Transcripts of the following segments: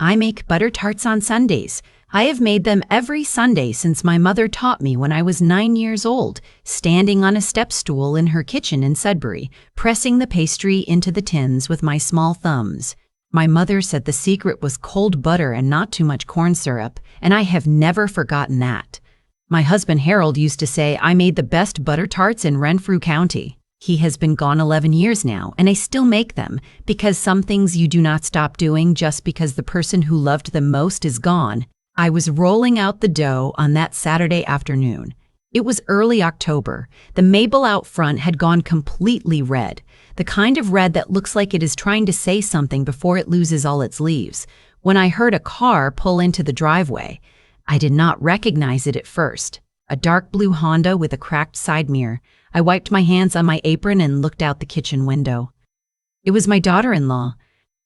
I make butter tarts on Sundays. I have made them every Sunday since my mother taught me when I was 9 years old, standing on a step stool in her kitchen in Sudbury, pressing the pastry into the tins with my small thumbs. My mother said the secret was cold butter and not too much corn syrup, and I have never forgotten that. My husband Harold used to say I made the best butter tarts in Renfrew County. He has been gone 11 years now, and I still make them, because some things you do not stop doing just because the person who loved them most is gone. I was rolling out the dough on that Saturday afternoon. It was early October. The maple out front had gone completely red, the kind of red that looks like it is trying to say something before it loses all its leaves, when I heard a car pull into the driveway. I did not recognize it at first. A dark blue Honda with a cracked side mirror. I wiped my hands on my apron and looked out the kitchen window. It was my daughter-in-law.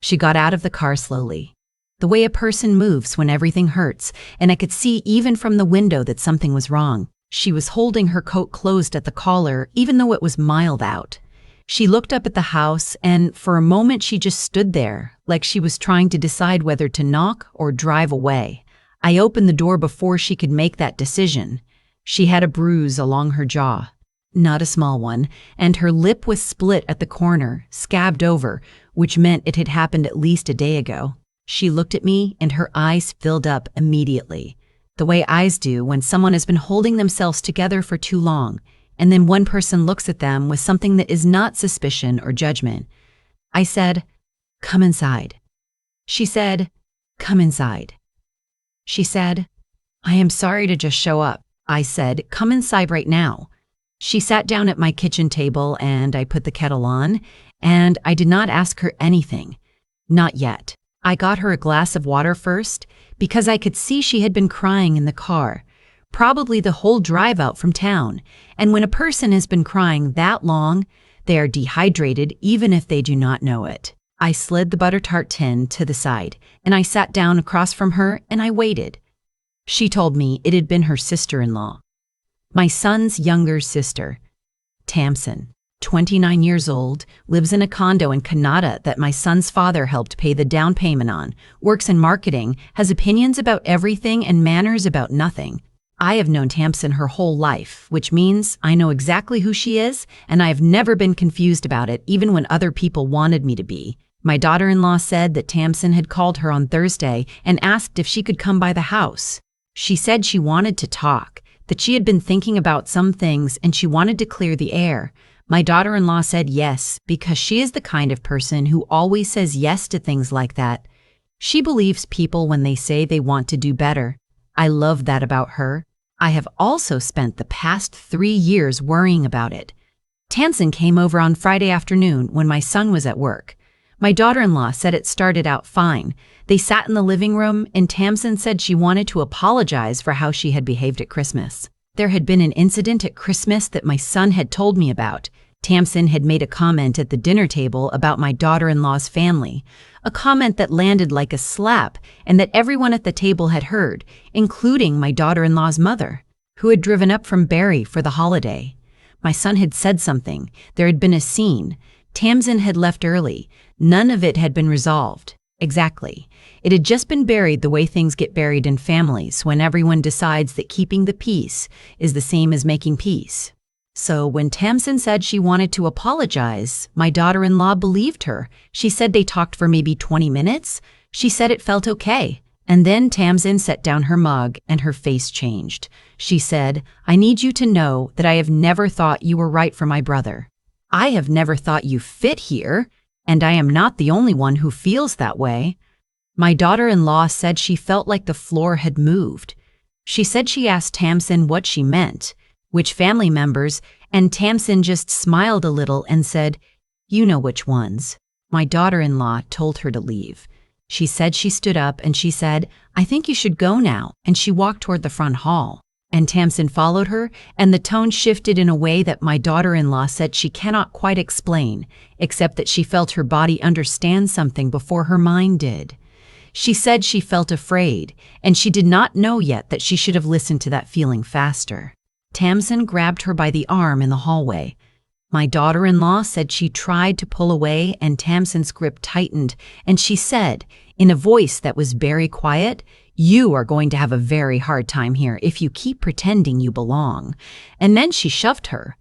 She got out of the car slowly, the way a person moves when everything hurts, and I could see even from the window that something was wrong. She was holding her coat closed at the collar, even though it was mild out. She looked up at the house, and for a moment she just stood there, like she was trying to decide whether to knock or drive away. I opened the door before she could make that decision. She had a bruise along her jaw. Not a small one, and her lip was split at the corner, scabbed over, which meant it had happened at least a day ago. She looked at me, and her eyes filled up immediately, the way eyes do when someone has been holding themselves together for too long, and then one person looks at them with something that is not suspicion or judgment. I said, "Come inside." She said, "Come inside." She said, "I am sorry to just show up." I said, "Come inside right now." She sat down at my kitchen table, and I put the kettle on, and I did not ask her anything. Not yet. I got her a glass of water first, because I could see she had been crying in the car, probably the whole drive out from town, and when a person has been crying that long, they are dehydrated even if they do not know it. I slid the butter tart tin to the side, and I sat down across from her, and I waited. She told me it had been her sister-in-law. My son's younger sister, Tamsin, 29 years old, lives in a condo in Canada that my son's father helped pay the down payment on, works in marketing, has opinions about everything and manners about nothing. I have known Tamsin her whole life, which means I know exactly who she is, and I have never been confused about it, even when other people wanted me to be. My daughter-in-law said that Tamsin had called her on Thursday and asked if she could come by the house. She said she wanted to talk, that she had been thinking about some things and she wanted to clear the air. My daughter-in-law said yes, because she is the kind of person who always says yes to things like that. She believes people when they say they want to do better. I love that about her. I have also spent the past 3 years worrying about it. Tamsin came over on Friday afternoon when my son was at work. My daughter-in-law said it started out fine. They sat in the living room, and Tamsin said she wanted to apologize for how she had behaved at Christmas. There had been an incident at Christmas that my son had told me about. Tamsin had made a comment at the dinner table about my daughter-in-law's family, a comment that landed like a slap and that everyone at the table had heard, including my daughter-in-law's mother, who had driven up from Barrie for the holiday. My son had said something. There had been a scene. Tamsin had left early. None of it had been resolved. Exactly. It had just been buried the way things get buried in families when everyone decides that keeping the peace is the same as making peace. So when Tamsin said she wanted to apologize, my daughter-in-law believed her. She said they talked for maybe 20 minutes. She said it felt okay. And then Tamsin set down her mug and her face changed. She said, "I need you to know that I have never thought you were right for my brother. I have never thought you fit here, and I am not the only one who feels that way." My daughter-in-law said she felt like the floor had moved. She said she asked Tamsin what she meant, which family members, and Tamsin just smiled a little and said, "You know which ones." My daughter-in-law told her to leave. She said she stood up and she said, "I think you should go now," and she walked toward the front hall. And Tamsin followed her, and the tone shifted in a way that my daughter-in-law said she cannot quite explain, except that she felt her body understand something before her mind did. She said she felt afraid, and she did not know yet that she should have listened to that feeling faster. Tamsin grabbed her by the arm in the hallway. My daughter-in-law said she tried to pull away and Tamsin's grip tightened, and she said, in a voice that was very quiet, "You are going to have a very hard time here if you keep pretending you belong." And then she shoved her,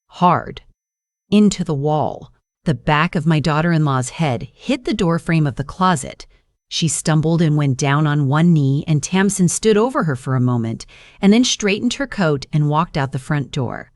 hard, into the wall. The back of my daughter-in-law's head hit the doorframe of the closet. She stumbled and went down on one knee, and Tamsin stood over her for a moment, and then straightened her coat and walked out the front door.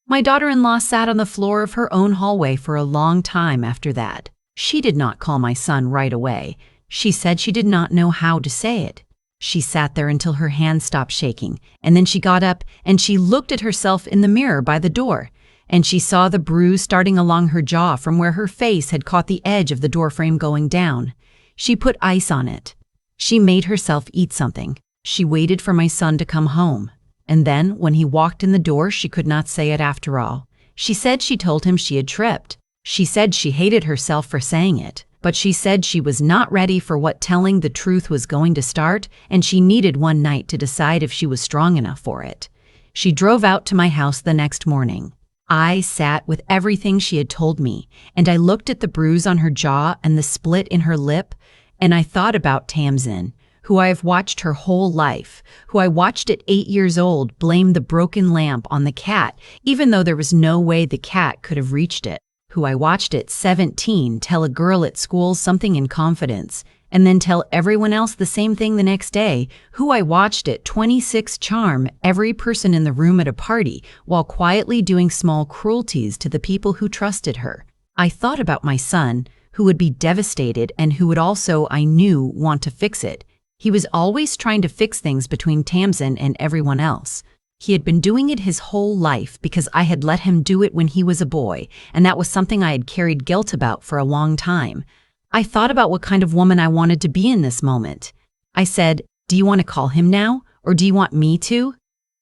My daughter-in-law sat on the floor of her own hallway for a long time after that. She did not call my son right away. She said she did not know how to say it. She sat there until her hand stopped shaking, and then she got up and she looked at herself in the mirror by the door, and she saw the bruise starting along her jaw from where her face had caught the edge of the doorframe going down. She put ice on it. She made herself eat something. She waited for my son to come home. And then, when he walked in the door, she could not say it after all. She said she told him she had tripped. She said she hated herself for saying it. But she said she was not ready for what telling the truth was going to start, and she needed one night to decide if she was strong enough for it. She drove out to my house the next morning. I sat with everything she had told me, and I looked at the bruise on her jaw and the split in her lip, and I thought about Tamsin, who I have watched her whole life, who I watched at 8 years old blame the broken lamp on the cat, even though there was no way the cat could have reached it, who I watched at 17 tell a girl at school something in confidence, and then tell everyone else the same thing the next day, who I watched at 26 charm every person in the room at a party while quietly doing small cruelties to the people who trusted her. I thought about my son, who would be devastated and who would also, I knew, want to fix it. He was always trying to fix things between Tamsin and everyone else. He had been doing it his whole life because I had let him do it when he was a boy, and that was something I had carried guilt about for a long time. I thought about what kind of woman I wanted to be in this moment. I said, "Do you want to call him now, or do you want me to?"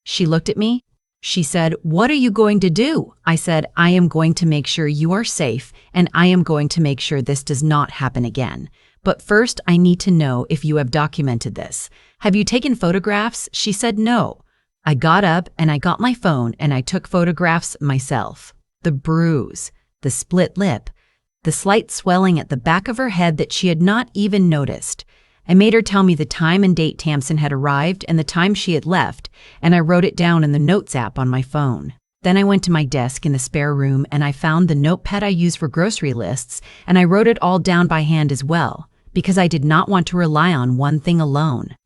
She looked at me. She said, "What are you going to do?" I said, "I am going to make sure you are safe, and I am going to make sure this does not happen again. But first, I need to know if you have documented this. Have you taken photographs?" She said, "No." I got up and I got my phone and I took photographs myself. The bruise, the split lip, the slight swelling at the back of her head that she had not even noticed. I made her tell me the time and date Tamsin had arrived and the time she had left, and I wrote it down in the Notes app on my phone. Then I went to my desk in the spare room and I found the notepad I use for grocery lists, and I wrote it all down by hand as well, because I did not want to rely on one thing alone.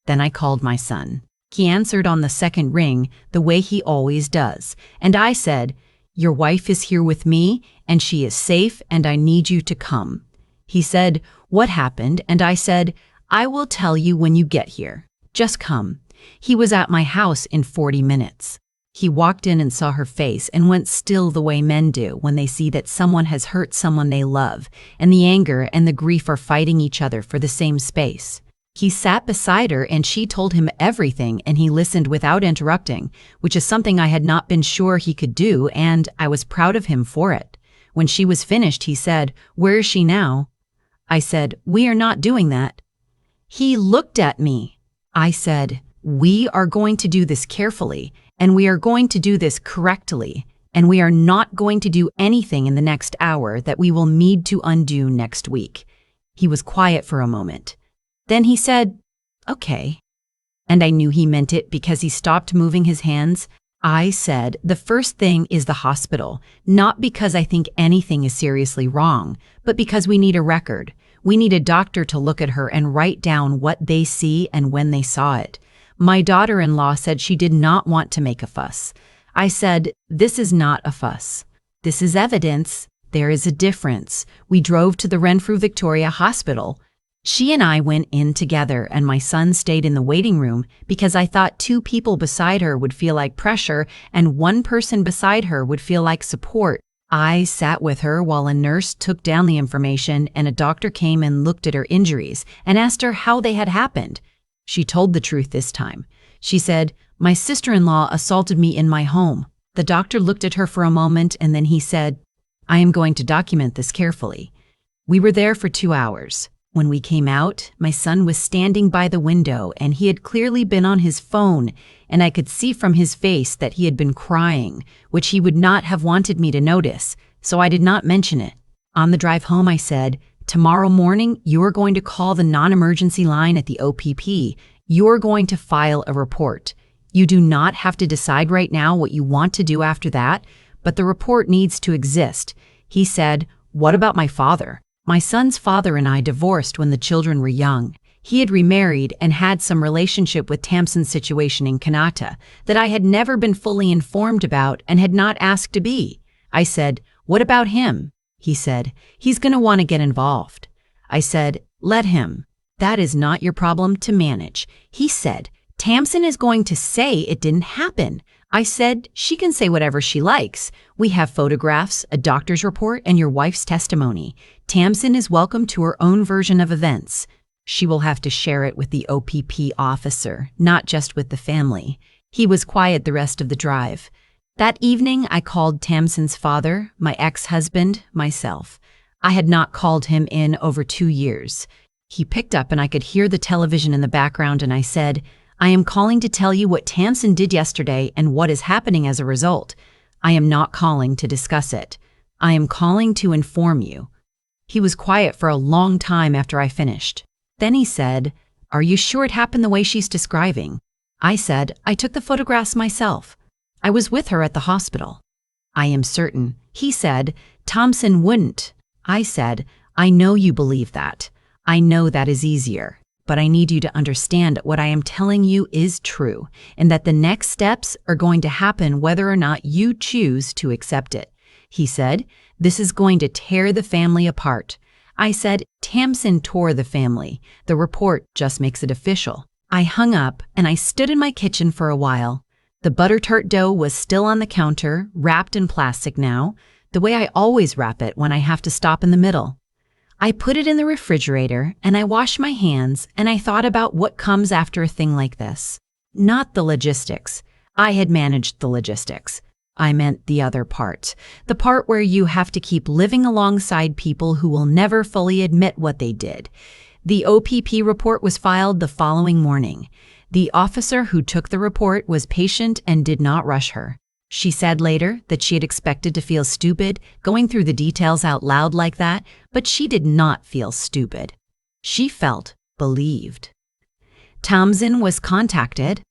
Then I called my son. He answered on the second ring the way he always does, and I said, "Your wife is here with me, and she is safe, and I need you to come." He said, "What happened?" And I said, "I will tell you when you get here. Just come." He was at my house in 40 minutes. He walked in and saw her face and went still the way men do when they see that someone has hurt someone they love, and the anger and the grief are fighting each other for the same space. He sat beside her and she told him everything, and he listened without interrupting, which is something I had not been sure he could do, and I was proud of him for it. When she was finished, he said, "Where is she now?" I said, "We are not doing that." He looked at me. I said, "We are going to do this carefully, and we are going to do this correctly, and we are not going to do anything in the next hour that we will need to undo next week." He was quiet for a moment. Then he said, "Okay." And I knew he meant it because he stopped moving his hands. I said, "The first thing is the hospital, not because I think anything is seriously wrong, but because we need a record. We need a doctor to look at her and write down what they see and when they saw it." My daughter-in-law said she did not want to make a fuss. I said, "This is not a fuss. This is evidence. There is a difference." We drove to the Renfrew Victoria Hospital. She and I went in together, and my son stayed in the waiting room because I thought 2 people beside her would feel like pressure and 1 person beside her would feel like support. I sat with her while a nurse took down the information, and a doctor came and looked at her injuries and asked her how they had happened. She told the truth this time. She said, "My sister-in-law assaulted me in my home." The doctor looked at her for a moment, and then he said, "I am going to document this carefully." We were there for 2 hours. When we came out, my son was standing by the window and he had clearly been on his phone, and I could see from his face that he had been crying, which he would not have wanted me to notice, so I did not mention it. On the drive home, I said, "Tomorrow morning, you are going to call the non-emergency line at the OPP. You are going to file a report. You do not have to decide right now what you want to do after that, but the report needs to exist." He said, "What about my father?" My son's father and I divorced when the children were young. He had remarried and had some relationship with Tamsin's situation in Kanata that I had never been fully informed about and had not asked to be. I said, "What about him?" He said, "He's going to want to get involved." I said, "Let him. That is not your problem to manage." He said, "Tamsin is going to say it didn't happen." I said, "She can say whatever she likes. We have photographs, a doctor's report, and your wife's testimony. Tamsin is welcome to her own version of events. She will have to share it with the OPP officer, not just with the family." He was quiet the rest of the drive. That evening, I called Tamsin's father, my ex-husband, myself. I had not called him in over 2 years. He picked up and I could hear the television in the background, and I said, "I am calling to tell you what Tamsin did yesterday and what is happening as a result. I am not calling to discuss it. I am calling to inform you." He was quiet for a long time after I finished. Then he said, "Are you sure it happened the way she's describing?" I said, "I took the photographs myself. I was with her at the hospital." "I am certain." He said, "Thompson wouldn't." I said, "I know you believe that. I know that is easier. But I need you to understand that what I am telling you is true, and that the next steps are going to happen whether or not you choose to accept it." He said, "This is going to tear the family apart." I said, "Tamsin tore the family. The report just makes it official." I hung up and I stood in my kitchen for a while. The butter tart dough was still on the counter, wrapped in plastic now, the way I always wrap it when I have to stop in the middle. I put it in the refrigerator and I washed my hands and I thought about what comes after a thing like this. Not the logistics. I had managed the logistics. I meant the other part. The part where you have to keep living alongside people who will never fully admit what they did. The OPP report was filed the following morning. The officer who took the report was patient and did not rush her. She said later that she had expected to feel stupid going through the details out loud like that, but she did not feel stupid. She felt believed. Tamsin was contacted.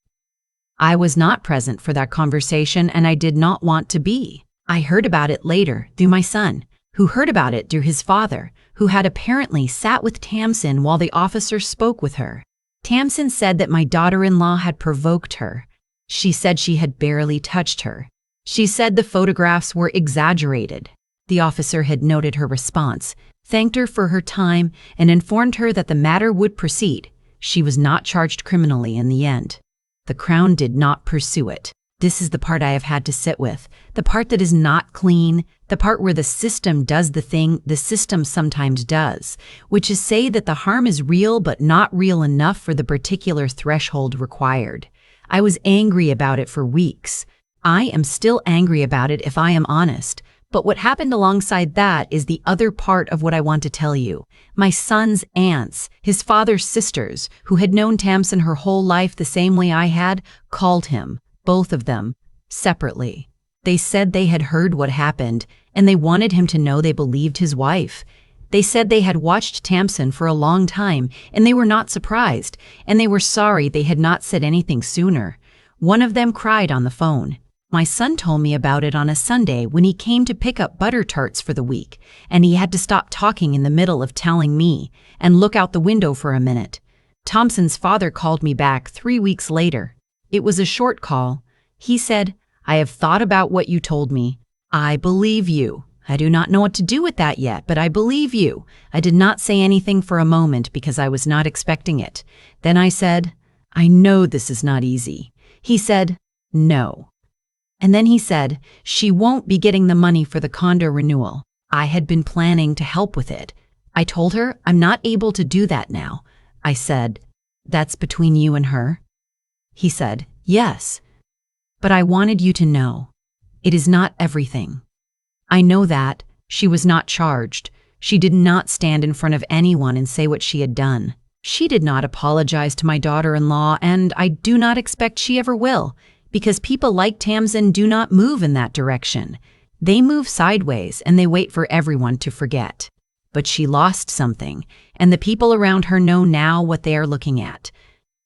I was not present for that conversation and I did not want to be. I heard about it later through my son, who heard about it through his father, who had apparently sat with Tamsin while the officer spoke with her. Tamsin said that my daughter-in-law had provoked her. She said she had barely touched her. She said the photographs were exaggerated. The officer had noted her response, thanked her for her time, and informed her that the matter would proceed. She was not charged criminally in the end. The Crown did not pursue it. This is the part I have had to sit with, the part that is not clean, the part where the system does the thing the system sometimes does, which is say that the harm is real but not real enough for the particular threshold required. I was angry about it for weeks. I am still angry about it if I am honest. But what happened alongside that is the other part of what I want to tell you. My son's aunts, his father's sisters, who had known Tamsin her whole life the same way I had, called him, both of them, separately. They said they had heard what happened, and they wanted him to know they believed his wife. They said they had watched Tamsin for a long time, and they were not surprised, and they were sorry they had not said anything sooner. One of them cried on the phone. My son told me about it on a Sunday when he came to pick up butter tarts for the week, and he had to stop talking in the middle of telling me and look out the window for a minute. Thompson's father called me back 3 weeks later. It was a short call. He said, "I have thought about what you told me. I believe you. I do not know what to do with that yet, but I believe you." I did not say anything for a moment because I was not expecting it. Then I said, "I know this is not easy." He said, "No." And then he said, "She won't be getting the money for the condo renewal. I had been planning to help with it." I told her, "I'm not able to do that now." I said, "That's between you and her?" He said, "Yes. But I wanted you to know. It is not everything. I know that. She was not charged. She did not stand in front of anyone and say what she had done. She did not apologize to my daughter-in-law, and I do not expect she ever will, because people like Tamsin do not move in that direction. They move sideways and they wait for everyone to forget. But she lost something, and the people around her know now what they are looking at.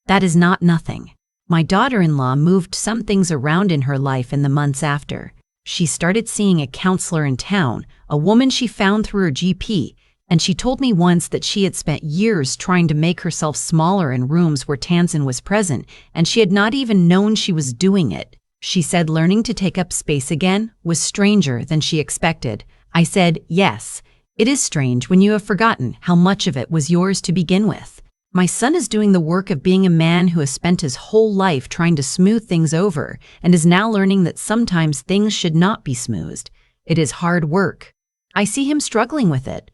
That is not nothing. My daughter-in-law moved some things around in her life in the months after. She started seeing a counselor in town, a woman she found through her GP, and she told me once that she had spent years trying to make herself smaller in rooms where Tamsin was present, and she had not even known she was doing it. She said learning to take up space again was stranger than she expected. I said, yes, it is strange when you have forgotten how much of it was yours to begin with. My son is doing the work of being a man who has spent his whole life trying to smooth things over and is now learning that sometimes things should not be smoothed. It is hard work. I see him struggling with it,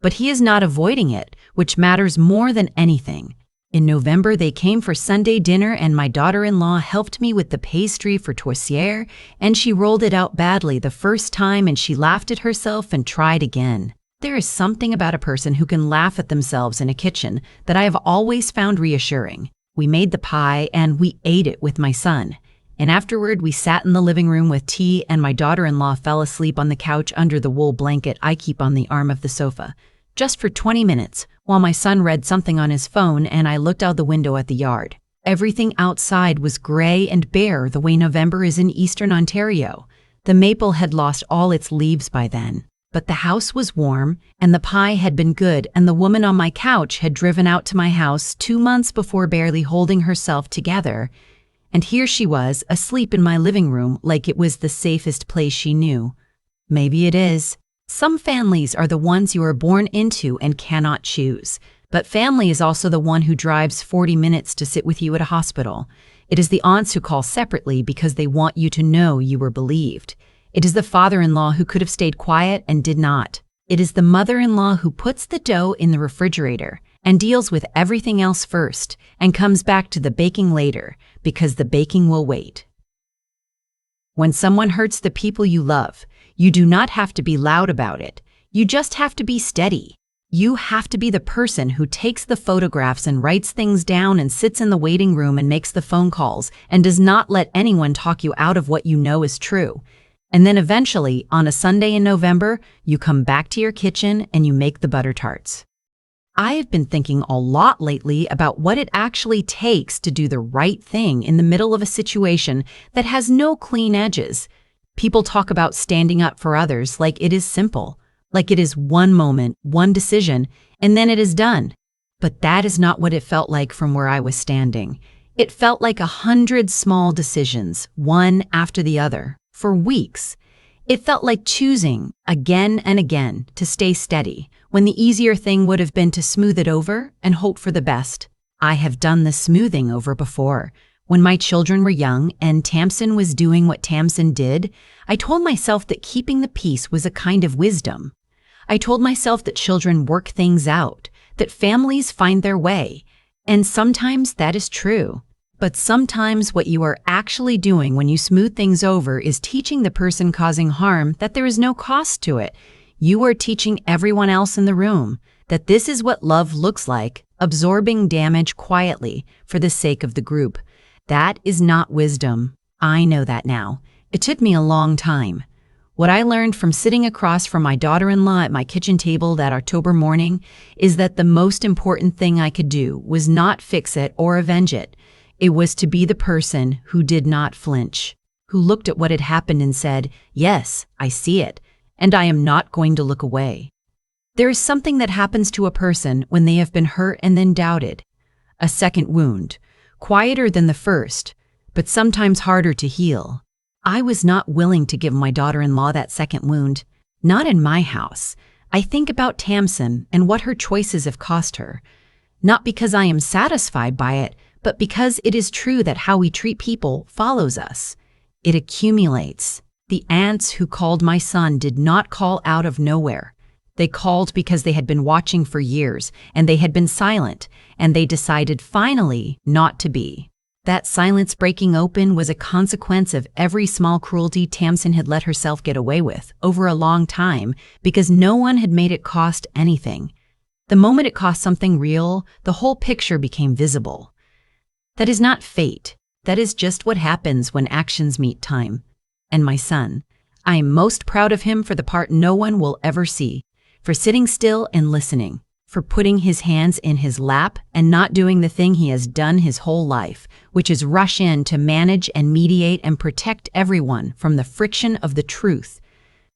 but he is not avoiding it, which matters more than anything. In November, they came for Sunday dinner and my daughter-in-law helped me with the pastry for tourtière, and she rolled it out badly the first time and she laughed at herself and tried again. There is something about a person who can laugh at themselves in a kitchen that I have always found reassuring. We made the pie and we ate it with my son. And afterward, we sat in the living room with tea and my daughter-in-law fell asleep on the couch under the wool blanket I keep on the arm of the sofa, just for 20 minutes, while my son read something on his phone and I looked out the window at the yard. Everything outside was gray and bare the way November is in eastern Ontario. The maple had lost all its leaves by then. But the house was warm, and the pie had been good, and the woman on my couch had driven out to my house 2 months before barely holding herself together. And here she was, asleep in my living room like it was the safest place she knew. Maybe it is. Some families are the ones you are born into and cannot choose. But family is also the one who drives 40 minutes to sit with you at a hospital. It is the aunts who call separately because they want you to know you were believed. It is the father-in-law who could have stayed quiet and did not. It is the mother-in-law who puts the dough in the refrigerator and deals with everything else first and comes back to the baking later because the baking will wait. When someone hurts the people you love, you do not have to be loud about it. You just have to be steady. You have to be the person who takes the photographs and writes things down and sits in the waiting room and makes the phone calls and does not let anyone talk you out of what you know is true. And then eventually, on a Sunday in November, you come back to your kitchen and you make the butter tarts. I have been thinking a lot lately about what it actually takes to do the right thing in the middle of a situation that has no clean edges. People talk about standing up for others like it is simple, like it is one moment, one decision, and then it is done. But that is not what it felt like from where I was standing. It felt like 100 small decisions, one after the other. For weeks, it felt like choosing again and again to stay steady when the easier thing would have been to smooth it over and hope for the best. I have done the smoothing over before. When my children were young and Tamsin was doing what Tamsin did, I told myself that keeping the peace was a kind of wisdom. I told myself that children work things out, that families find their way, and sometimes that is true. But sometimes what you are actually doing when you smooth things over is teaching the person causing harm that there is no cost to it. You are teaching everyone else in the room that this is what love looks like, absorbing damage quietly for the sake of the group. That is not wisdom. I know that now. It took me a long time. What I learned from sitting across from my daughter-in-law at my kitchen table that October morning is that the most important thing I could do was not fix it or avenge it. It was to be the person who did not flinch, who looked at what had happened and said, yes, I see it, and I am not going to look away. There is something that happens to a person when they have been hurt and then doubted. A second wound, quieter than the first, but sometimes harder to heal. I was not willing to give my daughter-in-law that second wound, not in my house. I think about Tamsin and what her choices have cost her, not because I am satisfied by it, but because it is true that how we treat people follows us. It accumulates. The aunts who called my son did not call out of nowhere. They called because they had been watching for years, and they had been silent, and they decided finally not to be. That silence breaking open was a consequence of every small cruelty Tamsin had let herself get away with over a long time because no one had made it cost anything. The moment it cost something real, the whole picture became visible. That is not fate. That is just what happens when actions meet time. And my son, I am most proud of him for the part no one will ever see, for sitting still and listening, for putting his hands in his lap and not doing the thing he has done his whole life, which is rush in to manage and mediate and protect everyone from the friction of the truth.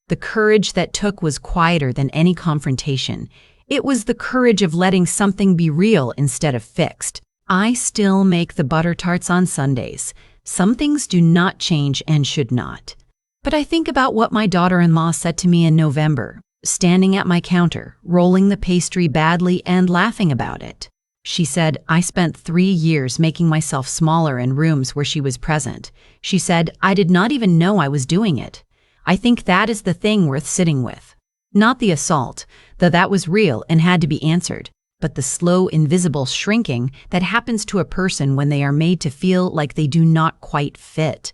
The courage that took was quieter than any confrontation. It was the courage of letting something be real instead of fixed. I still make the butter tarts on Sundays. Some things do not change and should not. But I think about what my daughter-in-law said to me in November, standing at my counter, rolling the pastry badly and laughing about it. She said, I spent 3 years making myself smaller in rooms where she was present. She said, I did not even know I was doing it. I think that is the thing worth sitting with. Not the assault, though that was real and had to be answered, but the slow, invisible shrinking that happens to a person when they are made to feel like they do not quite fit.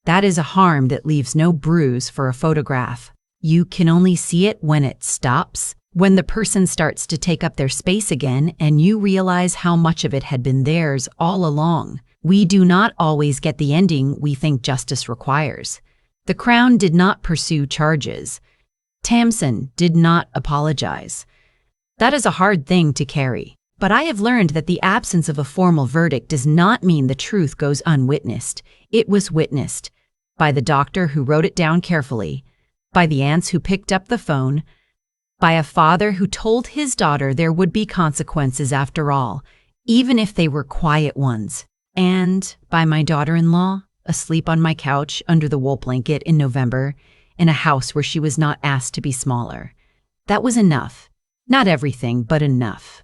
That is a harm that leaves no bruise for a photograph. You can only see it when it stops, when the person starts to take up their space again and you realize how much of it had been theirs all along. We do not always get the ending we think justice requires. The Crown did not pursue charges. Tamsin did not apologize. That is a hard thing to carry, but I have learned that the absence of a formal verdict does not mean the truth goes unwitnessed. It was witnessed by the doctor who wrote it down carefully, by the aunts who picked up the phone, by a father who told his daughter there would be consequences after all, even if they were quiet ones, and by my daughter-in-law, asleep on my couch under the wool blanket in November, in a house where she was not asked to be smaller. That was enough. Not everything, but enough.